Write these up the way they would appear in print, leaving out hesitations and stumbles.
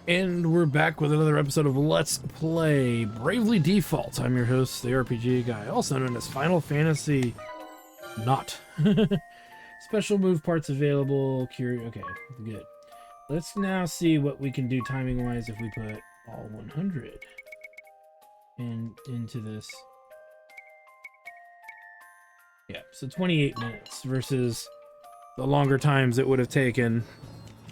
And we're back with another episode of Let's Play Bravely Default. I'm your host, the RPG guy, also known as Final Fantasy Not. Special move parts available. Okay, good. Let's now see what we can do timing-wise if we put all 100 into this. Yeah, so 28 minutes versus the longer times it would have taken.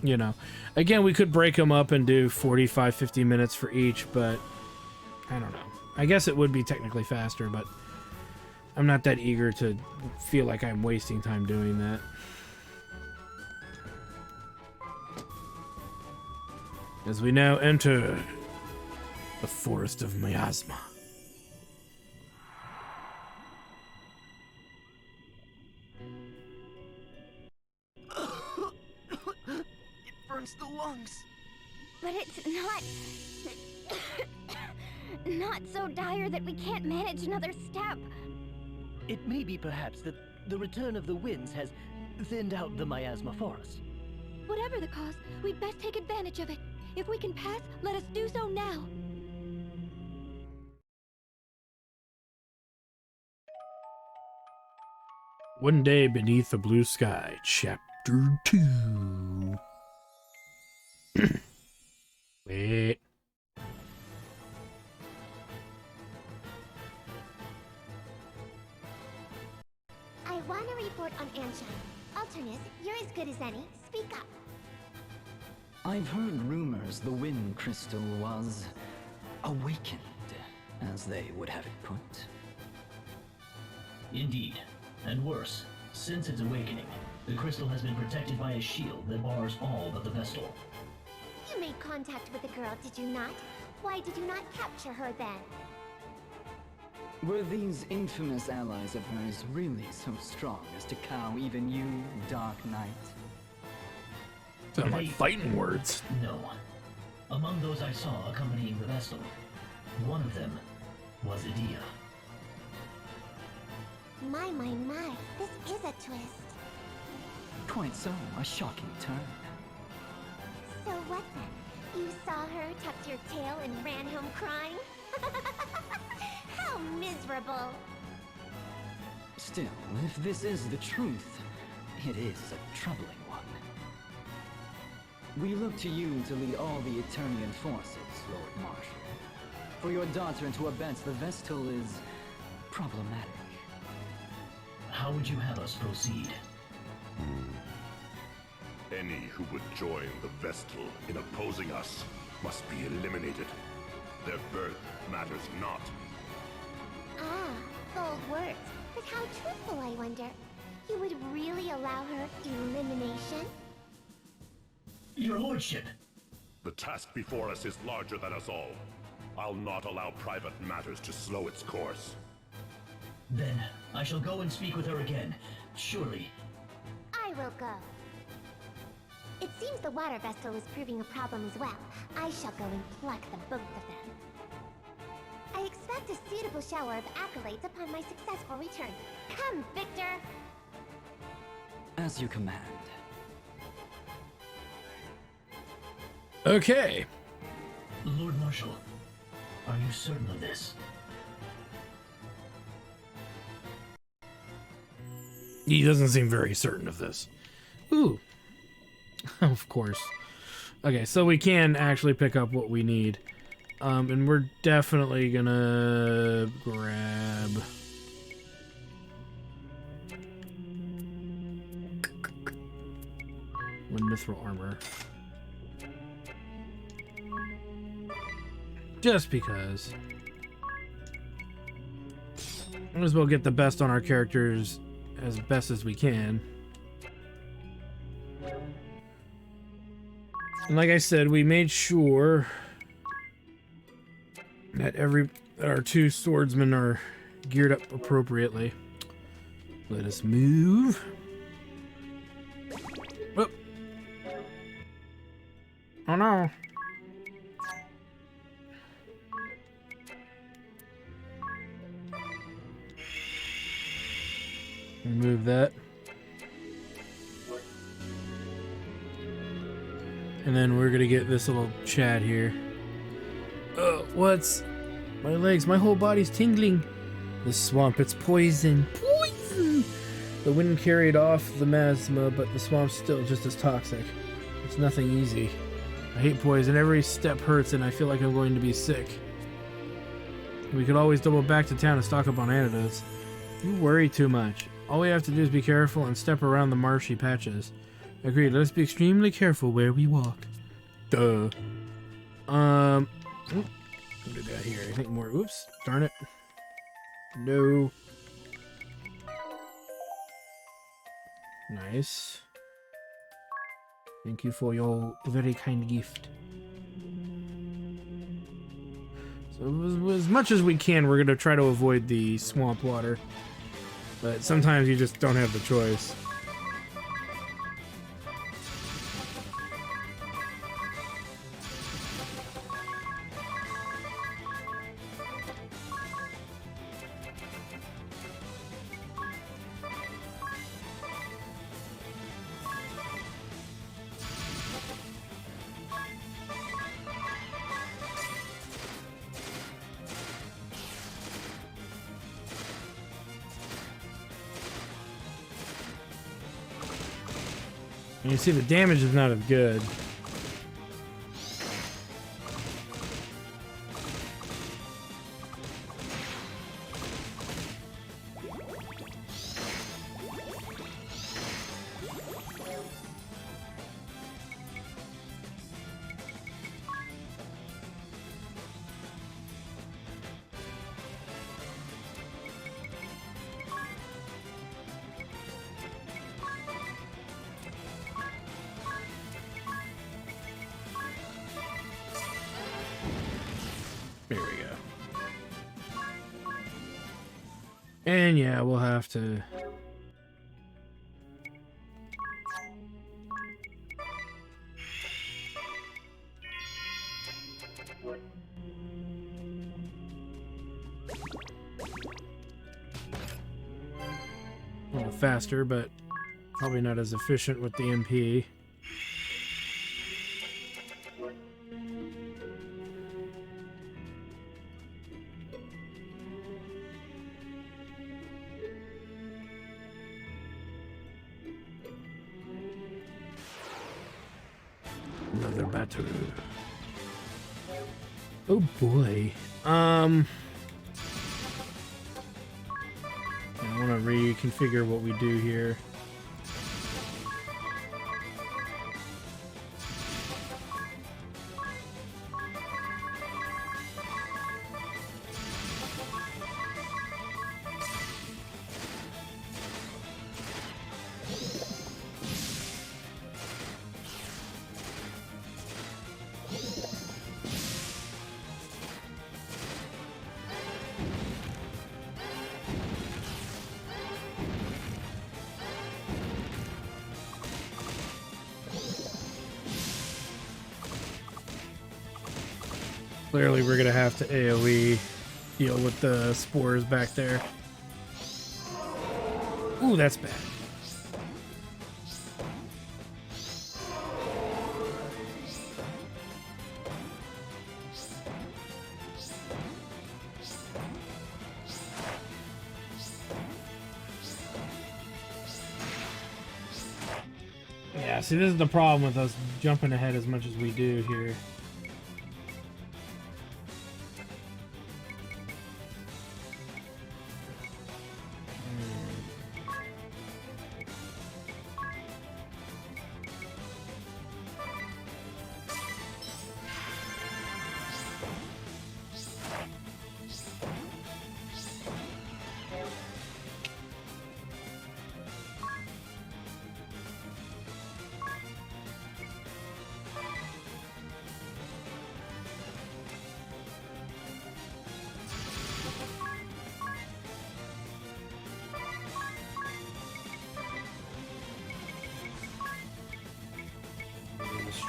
You know, again, we could break them up and do 45, 50 minutes for each, but I don't know. I guess it would be technically faster, but I'm not that eager to feel like I'm wasting time doing that. As we now enter the forest of miasma. The lungs. But it's not so dire that we can't manage another step. It may be perhaps that the return of the winds has thinned out the miasma forest. Whatever the cause, we'd best take advantage of it. If we can pass, let us do so now. One Day Beneath the Blue Sky, Chapter 2. Wait. I want to report on Anshan. Alternus, you're as good as any. Speak up. I've heard rumors the wind crystal was awakened, as they would have it put. Indeed, and worse, since its awakening, the crystal has been protected by a shield that bars all but the Vestal. You made contact with the girl, did you not? Why did you not capture her then? Were these infamous allies of hers really so strong as to cow even you, Dark Knight? Sound like fighting words. No. Among those I saw accompanying the Vestal, one of them was Idia. My, this is a twist. Quite so, a shocking turn. So what then? You saw her, tucked your tail, and ran home crying? How miserable! Still, if this is the truth, it is a troubling one. We look to you to lead all the Eternian forces, Lord Marshal. For your daughter to abet the Vestal is problematic. How would you have us proceed? Any who would join the Vestal in opposing us must be eliminated. Their birth matters not. Ah, bold words. But how truthful, I wonder. You would really allow her elimination? Your lordship! The task before us is larger than us all. I'll not allow private matters to slow its course. Then, I shall go and speak with her again. Surely. I will go. It seems the water Vestal is proving a problem as well. I shall go and pluck the both of them. I expect a suitable shower of accolades upon my successful return. Come, Victor! As you command. Okay. Lord Marshal, are you certain of this? He doesn't seem very certain of this. Ooh. Of course. Okay, so we can actually pick up what we need. And we're definitely gonna grab... one mithril armor. Just because. Might as well get the best on our characters as best as we can. And like I said, we made sure that our two swordsmen are geared up appropriately. Let us move. Oh, oh no. Remove that. And then we're gonna get this little chat here. What's... My legs, my whole body's tingling. The swamp, it's poison. Poison! The wind carried off the miasma, but the swamp's still just as toxic. It's nothing easy. I hate poison. Every step hurts and I feel like I'm going to be sick. We could always double back to town and stock up on antidotes. You worry too much. All we have to do is be careful and step around the marshy patches. Agreed, let's be extremely careful where we walk. Duh. What did I got here? I think more. Oops. Darn it. No. Nice. Thank you for your very kind gift. So as much as we can, we're going to try to avoid the swamp water. But sometimes you just don't have the choice. And you see the damage is not as good. There we go. And yeah, we'll have to... a little faster, but probably not as efficient with the MP. Another battle. Oh boy. I want to reconfigure what we do here. Clearly we're gonna have to AoE deal with the spores back there. Ooh, that's bad. Yeah, see, this is the problem with us jumping ahead as much as we do here.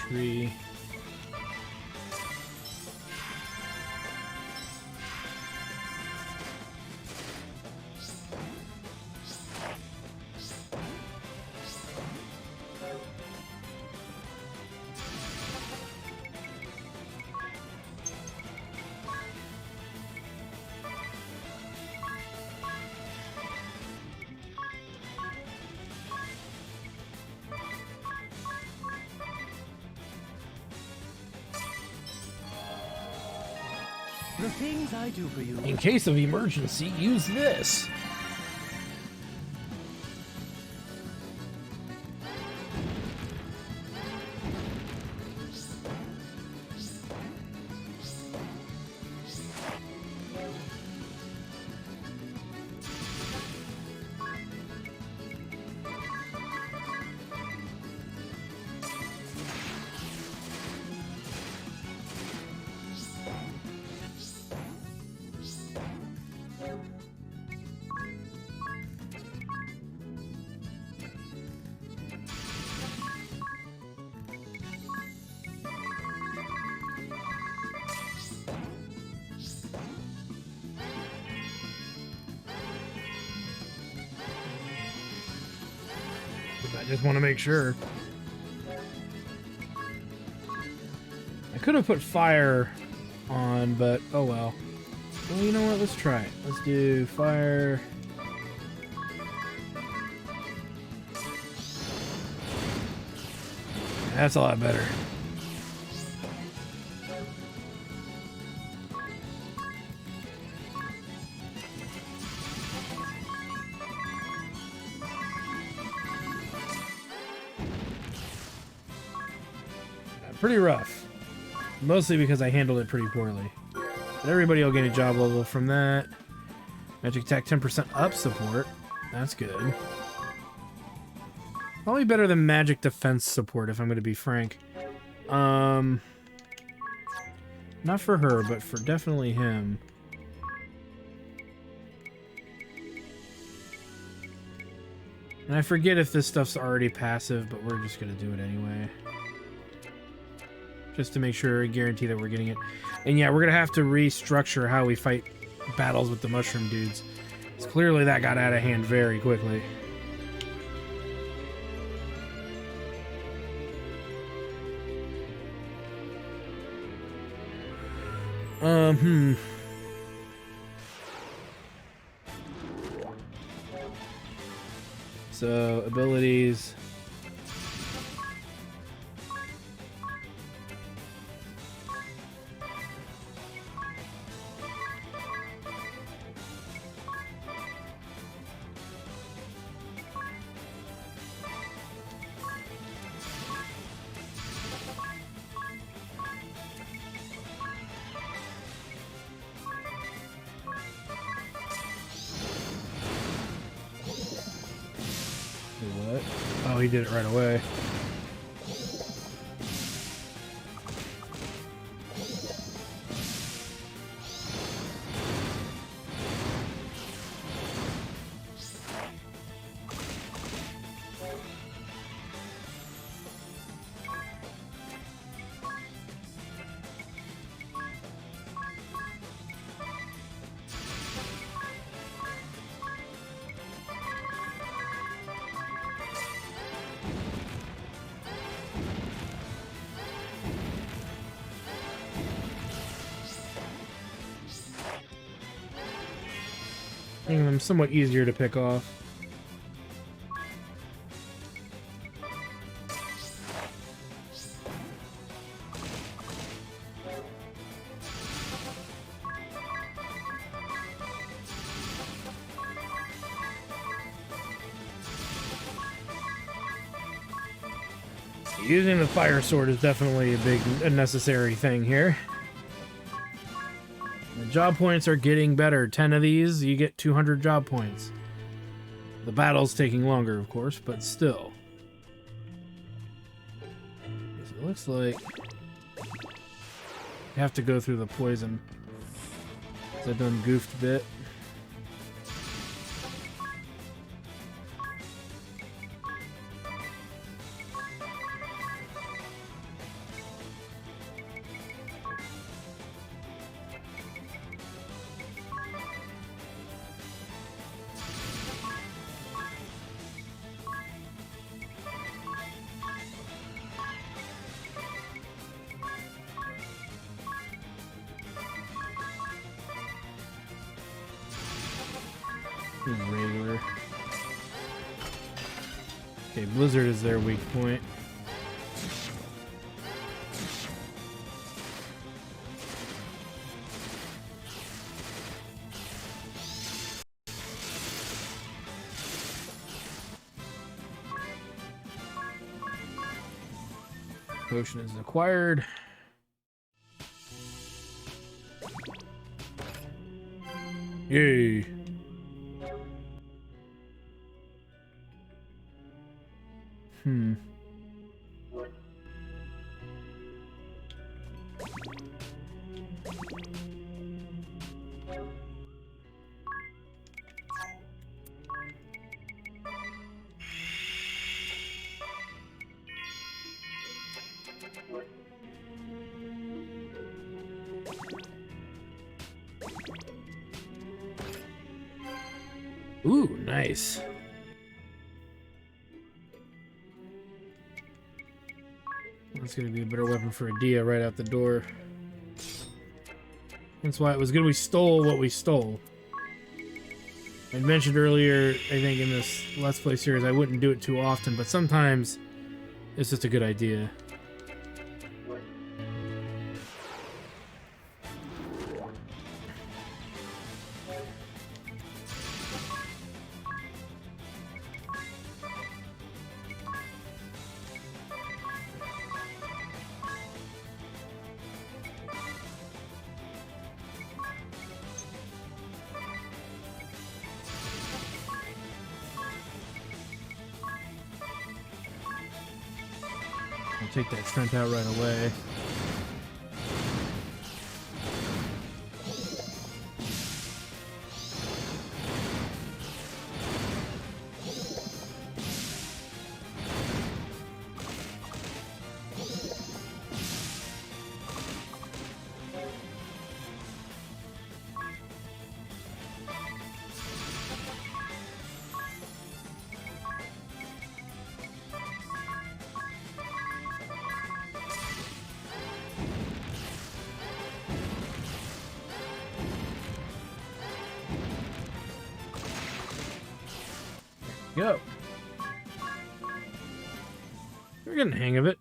Tree. The things I do for you. In case of emergency, use this. I just want to make sure. I could have put fire on, but oh well. Well, you know what? Let's try it. Let's do fire. That's a lot better. Pretty rough. Mostly because I handled it pretty poorly. But everybody will get a job level from that. Magic attack 10% up support. That's good. Probably better than magic defense support, if I'm going to be frank. Not for her, but for definitely him. And I forget if this stuff's already passive, but we're just going to do it anyway. Just to make sure and guarantee that we're getting it. And yeah, we're going to have to restructure how we fight battles with the mushroom dudes. Because clearly that got out of hand very quickly. So, abilities. What? Oh, he did it right away. Making them somewhat easier to pick off. Using the fire sword is definitely a necessary thing here. The job points are getting better. 10 of these, you get 200 job points. The battle's taking longer, of course, but still. So it looks like you have to go through the poison. I done goofed a bit. Regular. Okay, Blizzard is their weak point. Potion is acquired. Yay. Ooh, nice. That's gonna be a better weapon for a Dia right out the door. That's why it was good we stole what we stole. I mentioned earlier, I think in this Let's Play series, I wouldn't do it too often, but sometimes it's just a good idea. I'll take that strength out right away. Go. We're getting the hang of it.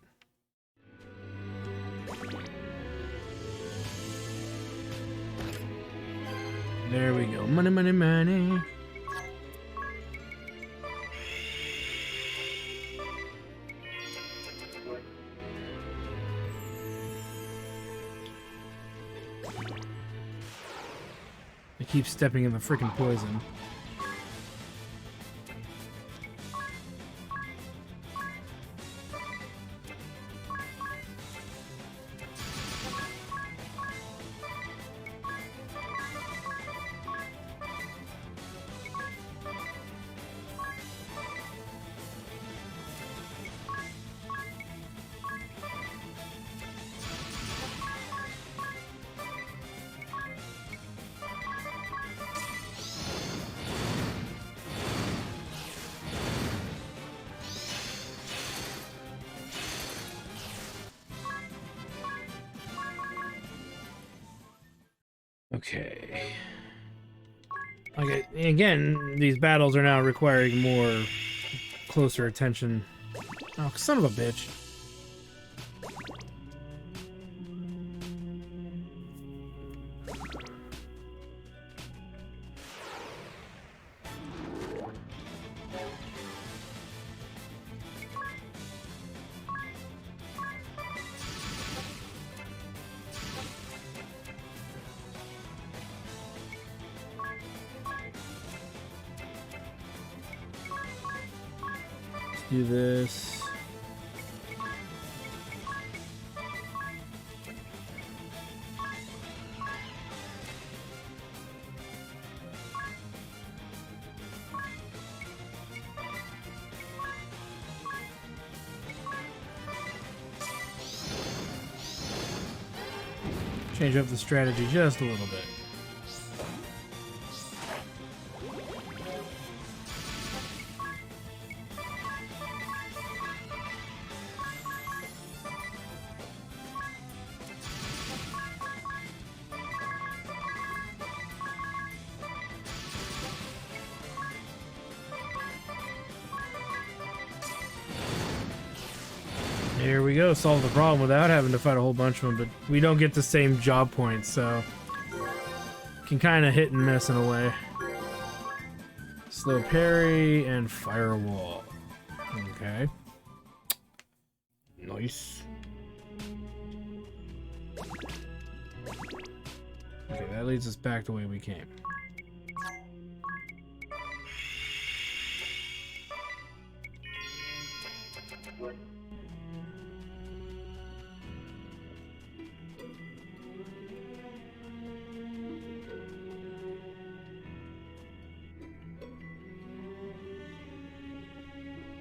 There we go. Money, money, money. I keep stepping in the freaking poison. Okay. Okay, again, these battles are now requiring more closer attention. Oh, son of a bitch. Do this. Change up the strategy just a little bit. There we go, solve the problem without having to fight a whole bunch of them, but we don't get the same job points, so can kind of hit and miss in a way. Slow parry and firewall. Okay. Nice. Okay, that leads us back the way we came.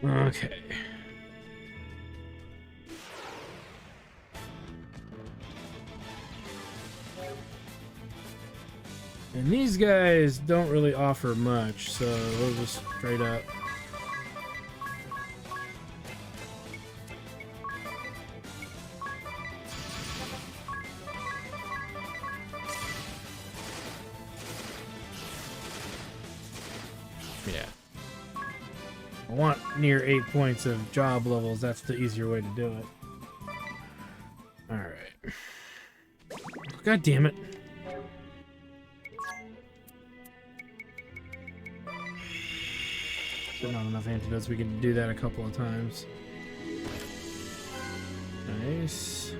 Okay. And these guys don't really offer much, so we'll just straight up. Yeah. I want near 8 points of job levels. That's the easier way to do it. Alright. God damn it. So not enough antidotes. We can do that a couple of times. Nice.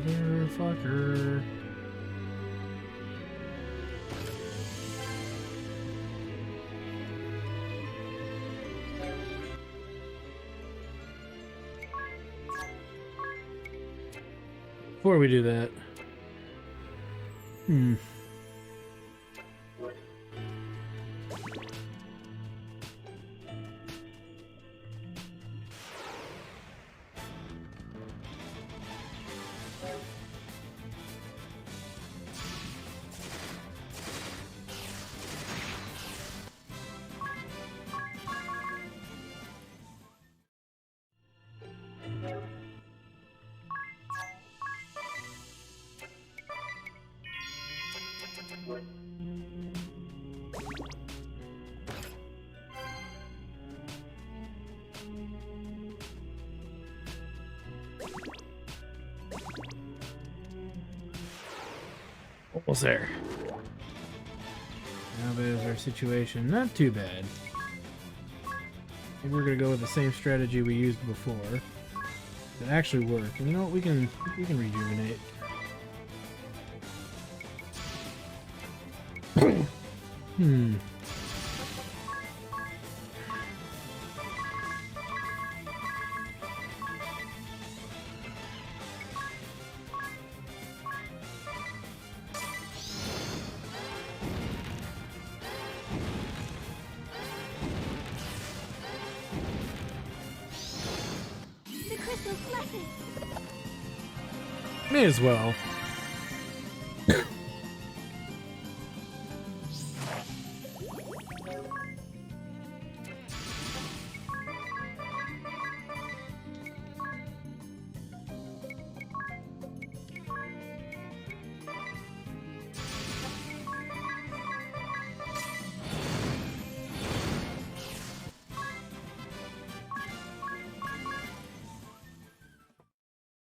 Motherfucker. Before we do that, almost there. How bad is our situation? Not too bad. Maybe we're gonna go with the same strategy we used before. It actually worked. And you know what? We can rejuvenate. The crystal's blessing. May as well.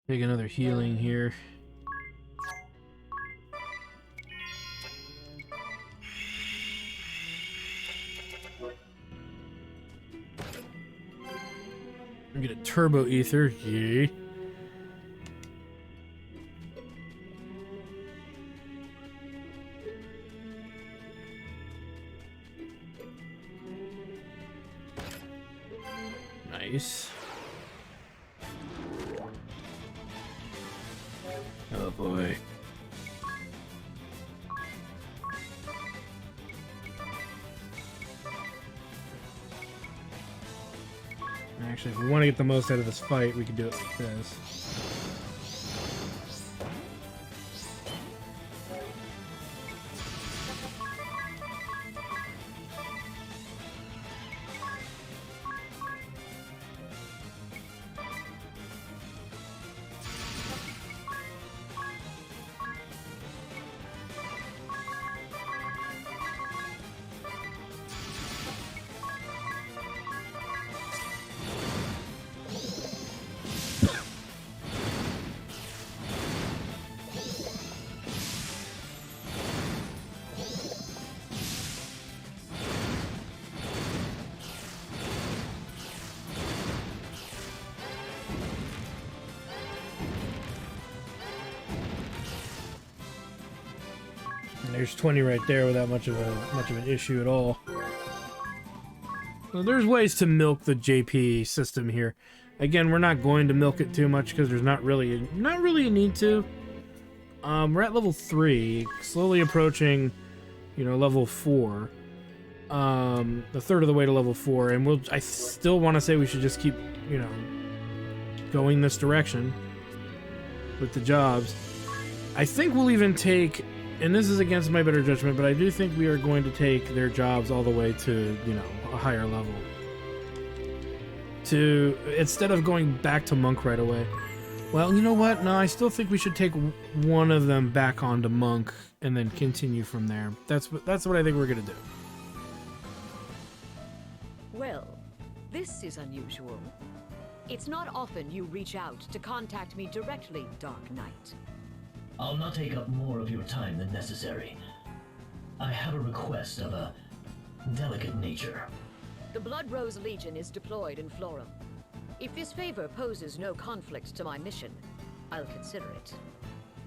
Take another healing here. I'm gonna turbo ether, yay. Nice. Oh boy. Actually, if we want to get the most out of this fight, we can do it like this. There's 20 right there without much of an issue at all. So there's ways to milk the JP system here. Again, we're not going to milk it too much because there's not really a need to. We're at level 3, slowly approaching, level 4. The third of the way to level 4, and I still want to say we should just keep, going this direction with the jobs. I think we'll even take, and this is against my better judgment, but I do think we are going to take their jobs all the way to, a higher level. Instead of going back to Monk right away. Well, you know what? No, I still think we should take one of them back onto Monk and then continue from there. That's what I think we're gonna do. Well, this is unusual. It's not often you reach out to contact me directly, Dark Knight. I'll not take up more of your time than necessary. I have a request of a delicate nature. The Blood Rose Legion is deployed in Florum. If this favor poses no conflict to my mission, I'll consider it.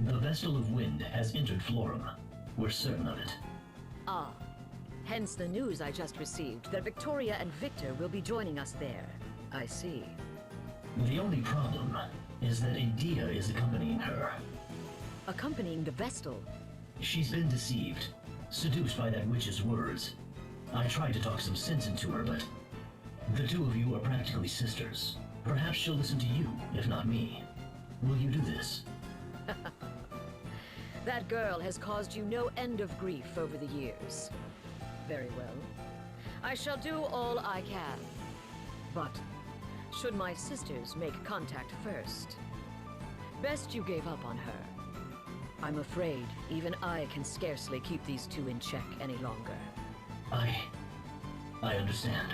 The Vestal of Wind has entered Florum. We're certain of it. Ah, hence the news I just received that Victoria and Victor will be joining us there. I see. The only problem is that Adia is accompanying her. Accompanying the Vestal? She's been deceived, seduced by that witch's words. I tried to talk some sense into her, but the two of you are practically sisters. Perhaps she'll listen to you, if not me. Will you do this? That girl has caused you no end of grief over the years. Very well. I shall do all I can. But should my sisters make contact first? Best you gave up on her. I'm afraid even I can scarcely keep these two in check any longer. I understand.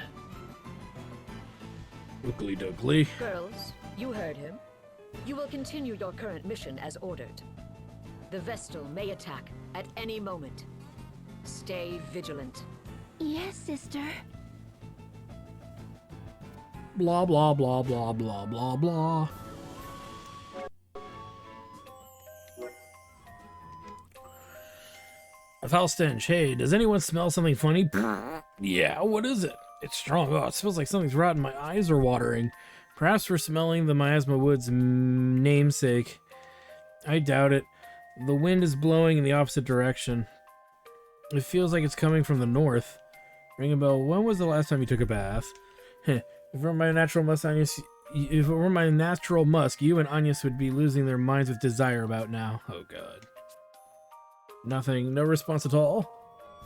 Oogly doogly. Girls, you heard him. You will continue your current mission as ordered. The Vestal may attack at any moment. Stay vigilant. Yes, sister. Blah, blah, blah, blah, blah, blah, blah. A foul stench. Hey, does anyone smell something funny? Yeah, what is it? It's strong. Oh, it smells like something's rotten. My eyes are watering. Perhaps we're smelling the Miasma Woods' namesake. I doubt it. The wind is blowing in the opposite direction. It feels like it's coming from the north. Ring a bell. When was the last time you took a bath? If it were my natural musk, you and Agnes would be losing their minds with desire about now. Oh, God. Nothing. No response at all?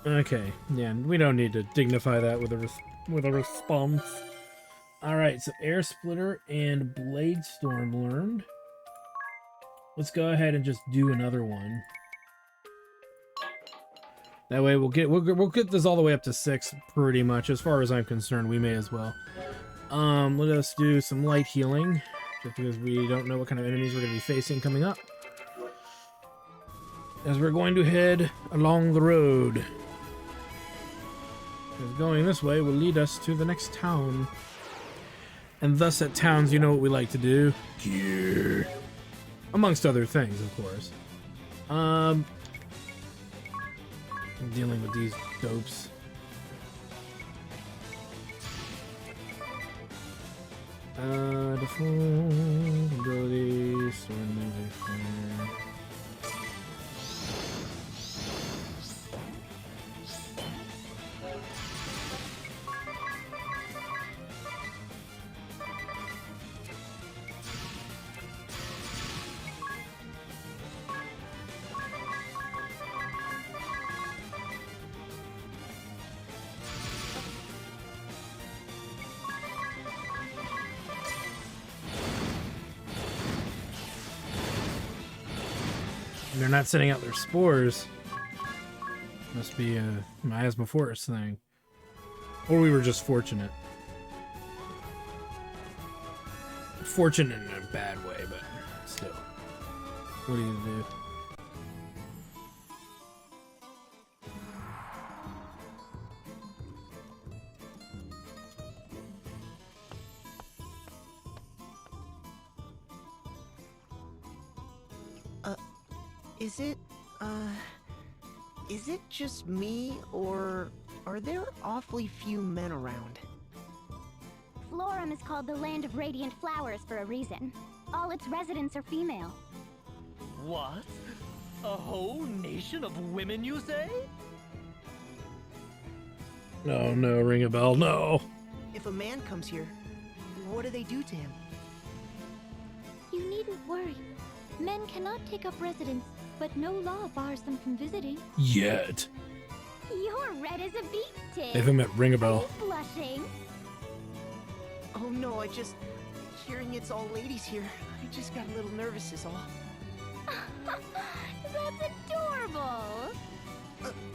Okay. Yeah, we don't need to dignify that with a response. Alright, so Air Splitter and Blade Storm learned. Let's go ahead and just do another one. That way we'll get this all the way up to 6 pretty much. As far as I'm concerned, we may as well. Let us do some light healing, just because we don't know what kind of enemies we're going to be facing coming up. As we're going to head along the road. Because going this way will lead us to the next town. And thus at towns, you know what we like to do. Gear. Amongst other things, of course. I'm dealing with these dopes. Default abilities, sword magic fire. They're not sending out their spores. Must be a miasma forest thing. Or we were just fortunate. Fortunate in a bad way, but still. What do you do? Is it, Is it just me, or are there awfully few men around? Florum is called the Land of Radiant Flowers for a reason. All its residents are female. What? A whole nation of women, you say? Oh no, ring a bell, no. If a man comes here, what do they do to him? You needn't worry. Men cannot take up residence, but no law bars them from visiting. Yet. You're red as a beet, They Tim. haven't met ring a Are bell. you blushing? Oh no, hearing it's all ladies here, I just got a little nervous is all. That's adorable.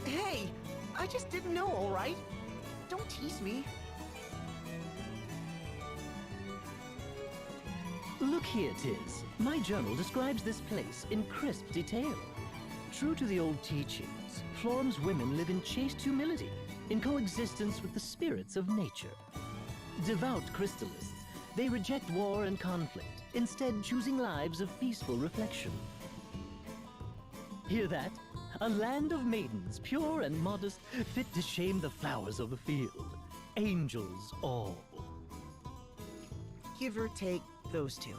Hey, I just didn't know, alright? Don't tease me. Look here, Tiz. My journal describes this place in crisp detail. True to the old teachings, Florum's women live in chaste humility, in coexistence with the spirits of nature. Devout crystallists, they reject war and conflict, instead choosing lives of peaceful reflection. Hear that? A land of maidens, pure and modest, fit to shame the flowers of the field. Angels all. Give or take those two.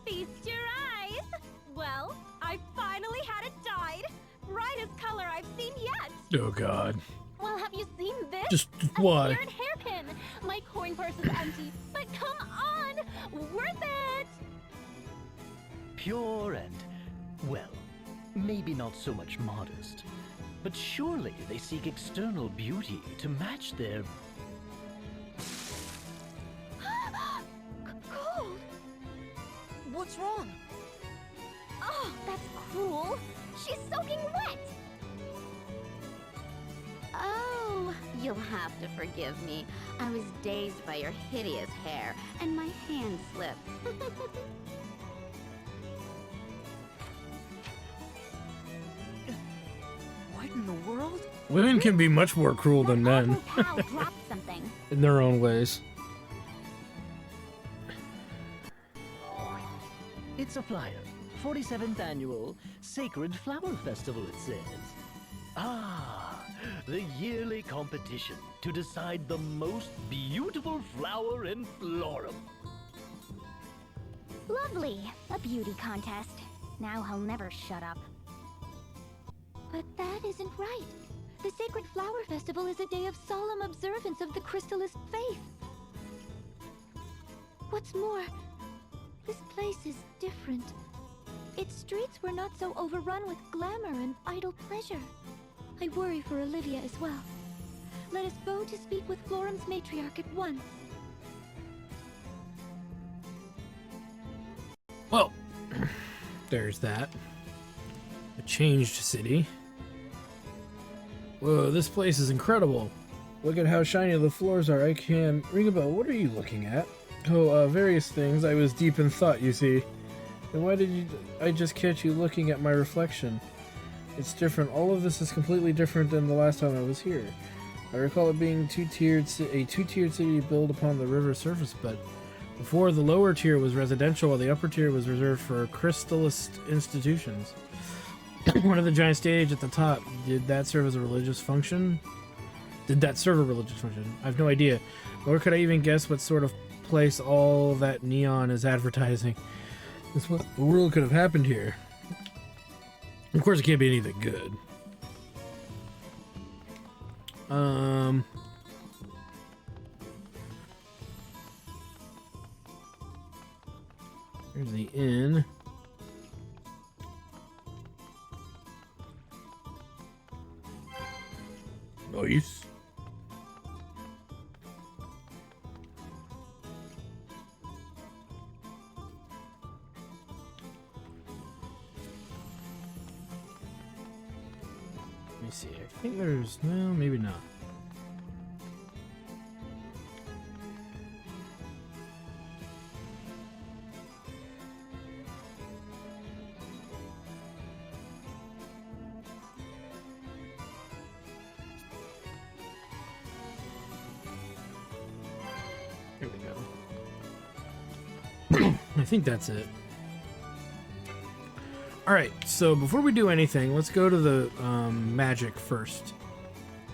Feast your eyes! Well, I finally had it dyed. Brightest color I've seen yet. Oh god. Well, have you seen this? Just A why? seared hairpin. My coin purse is empty, but come on! Worth it! Pure and, well, maybe not so much modest. But surely they seek external beauty to match their... Cold! What's wrong? Oh, that's cruel. She's soaking wet! Oh, you'll have to forgive me. I was dazed by your hideous hair, and my hand slipped. What in the world? Women can be much more cruel than men Awful cow dropped something. in their own ways. It's a flyer. 47th Annual Sacred Flower Festival, it says. Ah, the yearly competition to decide the most beautiful flower in Florum. Lovely. A beauty contest. Now he'll never shut up. But that isn't right. The Sacred Flower Festival is a day of solemn observance of the Crystalist faith. What's more, this place is different. Its streets were not so overrun with glamour and idle pleasure. I worry for Olivia as well. Let us go to speak with Florum's matriarch at once. Well, there's that. A changed city. Whoa, this place is incredible. Look at how shiny the floors are. I can... Ring a bell, what are you looking at? Oh, various things. I was deep in thought, you see. And why did I just catch you looking at my reflection? It's different. All of this is completely different than the last time I was here. I recall it being a two-tiered city built upon the river surface, but before the lower tier was residential, while the upper tier was reserved for crystallist institutions. One of the giant stage at the top, did that serve as a religious function? Did that serve a religious function? I have no idea. Nor could I even guess what sort of place all that neon is advertising. That's what the world could have happened here. Of course, it can't be anything good. Here's the inn. Nice. Let me see. I think there's... No, maybe not. Here we go. I think that's it. Alright, so before we do anything, let's go to the magic first.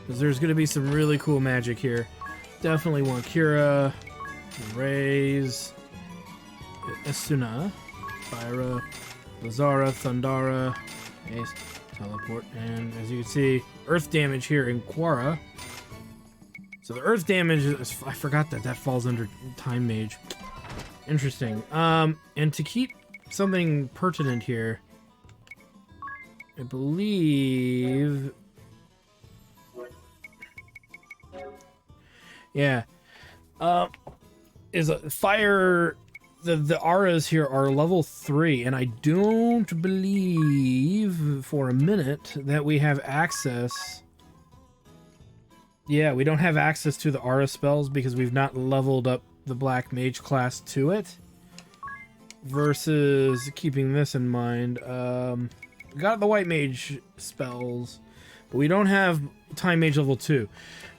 Because there's going to be some really cool magic here. Definitely want Kira, Raise, Esuna, Fyra, Lazara, Thundara, Ace, Teleport, and as you can see, earth damage here in Quara. So the earth damage is, I forgot that falls under Time Mage. Interesting. And to keep something pertinent here, I believe... Yeah. Is a fire... The auras here are level 3, and I don't believe for a minute that we have access... Yeah, we don't have access to the aura spells because we've not leveled up the Black Mage class to it. Versus keeping this in mind, we got the White Mage spells, but we don't have Time Mage level 2.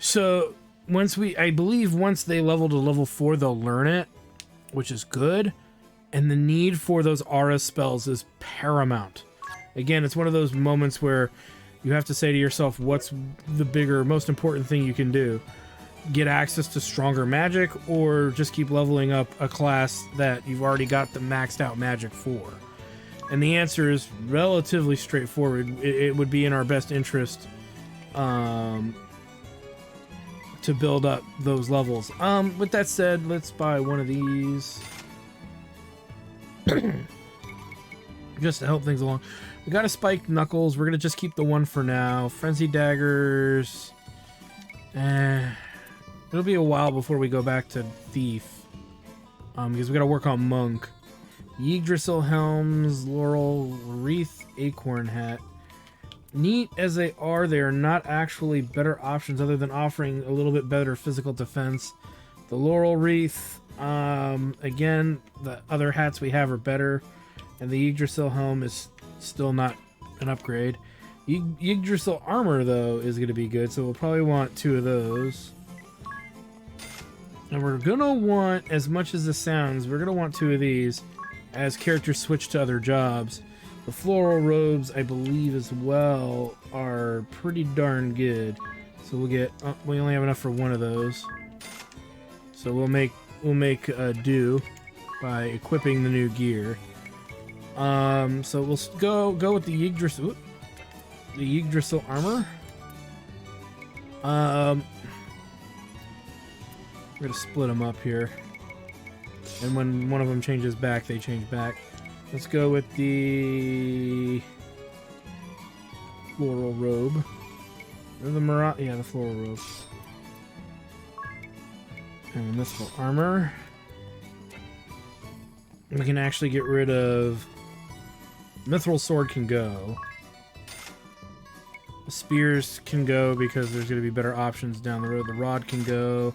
So I believe once they level to level 4, they'll learn it, which is good. And the need for those aura spells is paramount. Again, it's one of those moments where you have to say to yourself, what's the bigger, most important thing you can do? Get access to stronger magic, or just keep leveling up a class that you've already got the maxed out magic for? And the answer is relatively straightforward. It would be in our best interest to build up those levels. With that said, let's buy one of these. Just to help things along. We got a Spiked Knuckles. We're going to just keep the one for now. Frenzy Daggers. It'll be a while before we go back to Thief. Because we got to work on Monk. Yggdrasil Helms, Laurel Wreath, Acorn Hat. Neat as they are not actually better options other than offering a little bit better physical defense. The Laurel Wreath, again, the other hats we have are better. And the Yggdrasil Helm is still not an upgrade. Yggdrasil Armor, though, is going to be good, so we'll probably want 2 of those. And we're going to want, as much as this sounds, we're going to want 2 of these as characters switch to other jobs. The Floral Robes, I believe, as well, are pretty darn good. So we'll get... we only have enough for 1 of those. So we'll make do by equipping the new gear. So we'll go with the Yggdrasil armor. We're gonna split them up here, and when one of them changes back, they change back. Let's go with the floral robe. Or the the floral robe. And mythical armor. We can actually get rid of... Mithril sword can go. The spears can go because there's going to be better options down the road. The rod can go.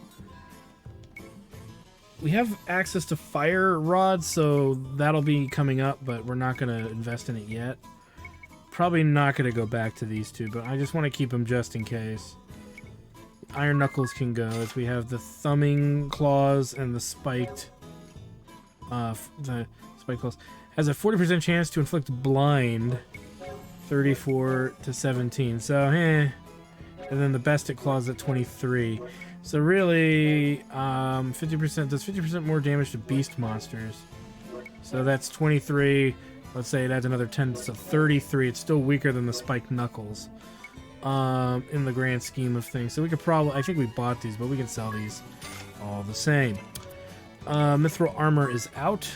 We have access to fire rods, so that'll be coming up, but we're not going to invest in it yet. Probably not going to go back to these 2, but I just want to keep them just in case. Iron Knuckles can go, as we have the thumbing claws and the spiked claws. Has a 40% chance to inflict blind, 34 to 17. So, And then the Bestic claws at 23. So really, 50% does 50% more damage to beast monsters. So that's 23. Let's say it adds another 10, so 33. It's still weaker than the Spiked Knuckles. In the grand scheme of things. So we could probably... I think we bought these, but we can sell these all the same. Mithril Armor is out.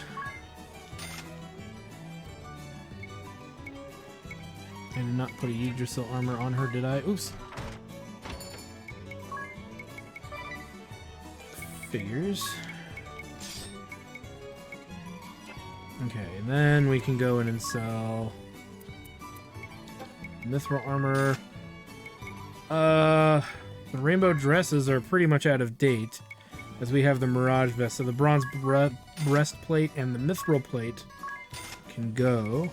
I did not put a Yggdrasil Armor on her, did I? Oops. Figures. Okay, then we can go in and sell Mithril Armor. The rainbow dresses are pretty much out of date, as we have the Mirage Vest. So the bronze breastplate and the Mithril plate can go.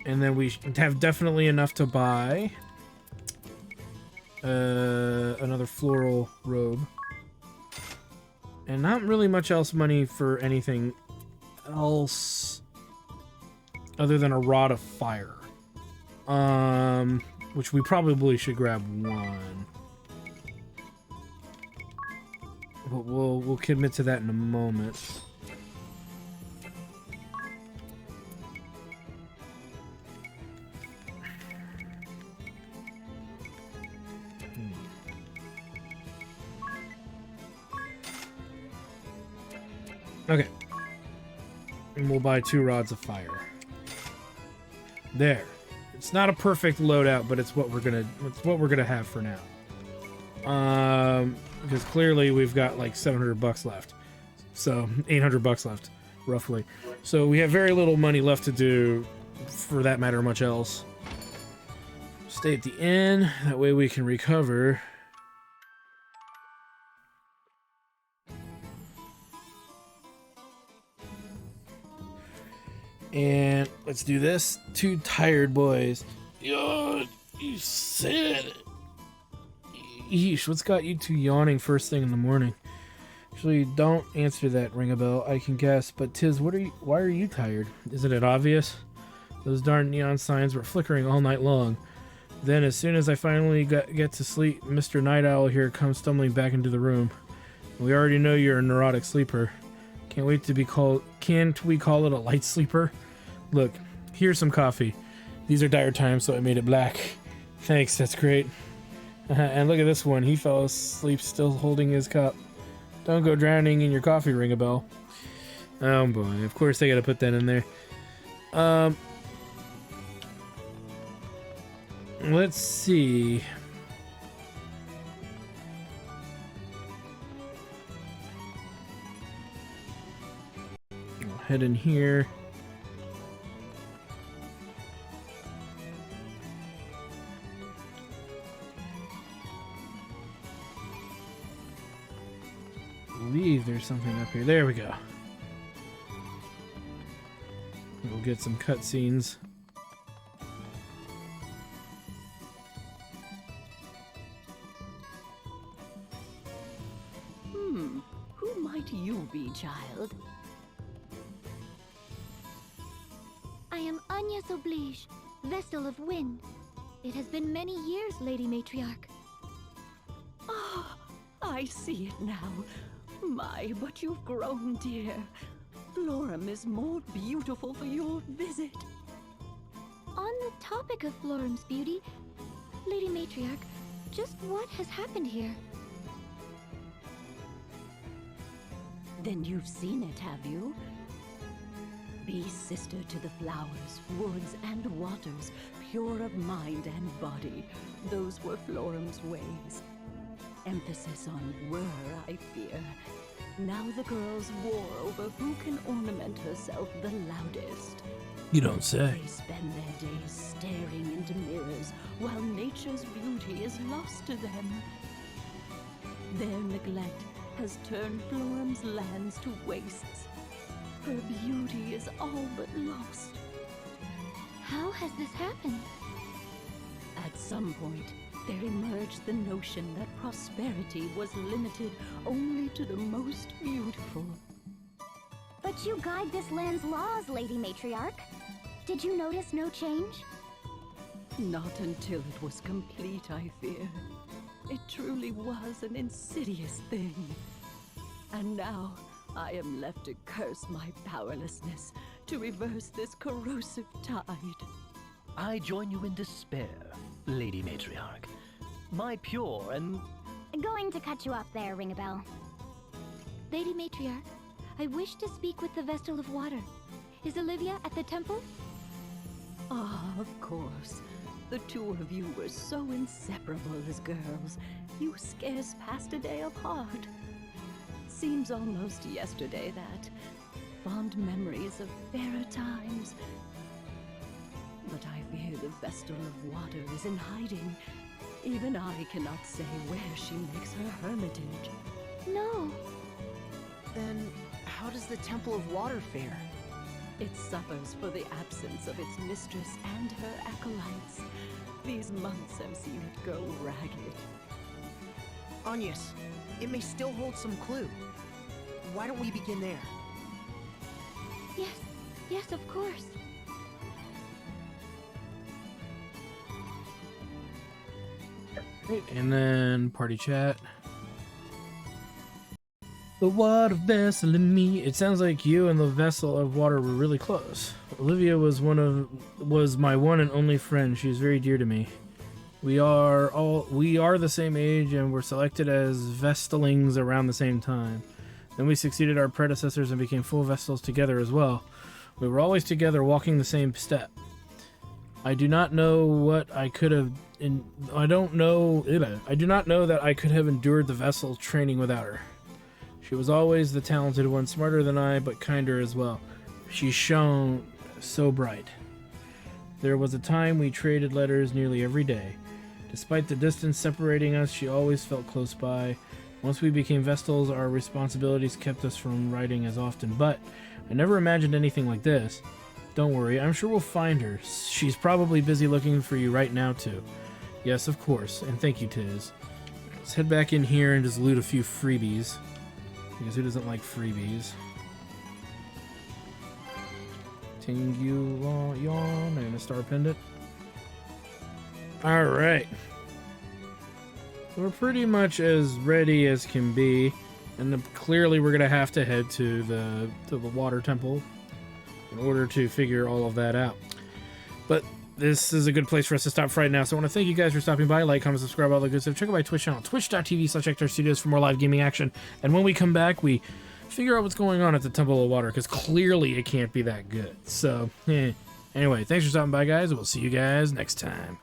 And then we have definitely enough to buy another floral robe. And not really much else money for anything else. other than a rod of fire. Which we probably should grab one. But we'll commit to that in a moment. Okay. And we'll buy 2 rods of fire. There. It's not a perfect loadout, but it's what we're gonna have for now. Because clearly we've got like $700 left. So $800 left, roughly. So we have very little money left to do, for that matter, much else. Stay at the inn, that way we can recover. And let's do this. 2 tired boys. Yo, you said it. Yeesh, what's got you 2 yawning first thing in the morning? Actually, don't answer that, ring a bell. I can guess, but Tiz, why are you tired? Isn't it obvious? Those darn neon signs were flickering all night long. Then, as soon as I finally get to sleep, Mr. Night Owl here comes stumbling back into the room. We already know you're a neurotic sleeper. Can't wait to be called... Can't we call it a light sleeper? Look, here's some coffee. These are dire times, so I made it black. Thanks, that's great. And look at this one. He fell asleep still holding his cup. Don't go drowning in your coffee, ring a bell. Oh boy, of course they gotta put that in there. Let's see. We'll head in here. I believe there's something up here. There we go. We'll get some cutscenes. Who might you be, child? I am Agnes Oblige, Vestal of Wind. It has been many years, Lady Matriarch. Ah, I see it now. My, but you've grown, dear. Florum is more beautiful for your visit. On the topic of Florum's beauty, Lady Matriarch, just what has happened here? Then you've seen it, have you? Be sister to the flowers, woods, and waters, pure of mind and body. Those were Florum's ways. Emphasis on were, I fear. Now the girls war over who can ornament herself the loudest. You don't say. They spend their days staring into mirrors, while nature's beauty is lost to them. Their neglect has turned Florum's lands to wastes. Her beauty is all but lost. How has this happened? At some point, there emerged the notion that prosperity was limited only to the most beautiful. But you guide this land's laws, Lady Matriarch. Did you notice no change? Not until it was complete, I fear. It truly was an insidious thing. And now, I am left to curse my powerlessness to reverse this corrosive tide. I join you in despair, Lady Matriarch. My pure and... Going to cut you off there, Ring-a-Bell. Lady Matriarch, I wish to speak with the Vestal of Water. Is Olivia at the temple? Ah, of course. The 2 of you were so inseparable as girls. You scarce passed a day apart. Seems almost yesterday that. Fond memories of fairer times. But I fear the Vestal of Water is in hiding. Even I cannot say where she makes her hermitage. No. Then, how does the Temple of Water fare? It suffers for the absence of its mistress and her acolytes. These months have seen it go ragged. Agnes, it may still hold some clue. Why don't we begin there? Yes, of course. Great. And then party chat. The water vessel in me. It sounds like you and the vessel of water were really close. Olivia was my one and only friend. She's very dear to me. We are the same age and were selected as Vestalings around the same time. Then we succeeded our predecessors and became full Vestals together as well. We were always together, walking the same step. I do not know what I could have. I do not know that I could have endured the vessel training without her. She was always the talented one, smarter than I, but kinder as well. She shone so bright. There was a time we traded letters nearly every day. Despite the distance separating us, she always felt close by. Once we became Vestals, our responsibilities kept us from writing as often, but I never imagined anything like this. Don't worry, I'm sure we'll find her. She's probably busy looking for you right now, too. Yes, of course, and thank you, Tiz. Let's head back in here and just loot a few freebies. Because who doesn't like freebies? Tingu Yawn and a star pendant. Alright. We're pretty much as ready as can be. And clearly we're going to have to head to the water temple in order to figure all of that out. But this is a good place for us to stop for right now. So I want to thank you guys for stopping by. Like, comment, subscribe, all the good stuff. Check out my Twitch channel, twitch.tv/HectorStudios for more live gaming action. And when we come back, we figure out what's going on at the Temple of Water, because clearly it can't be that good. So, anyway, thanks for stopping by, guys. We'll see you guys next time.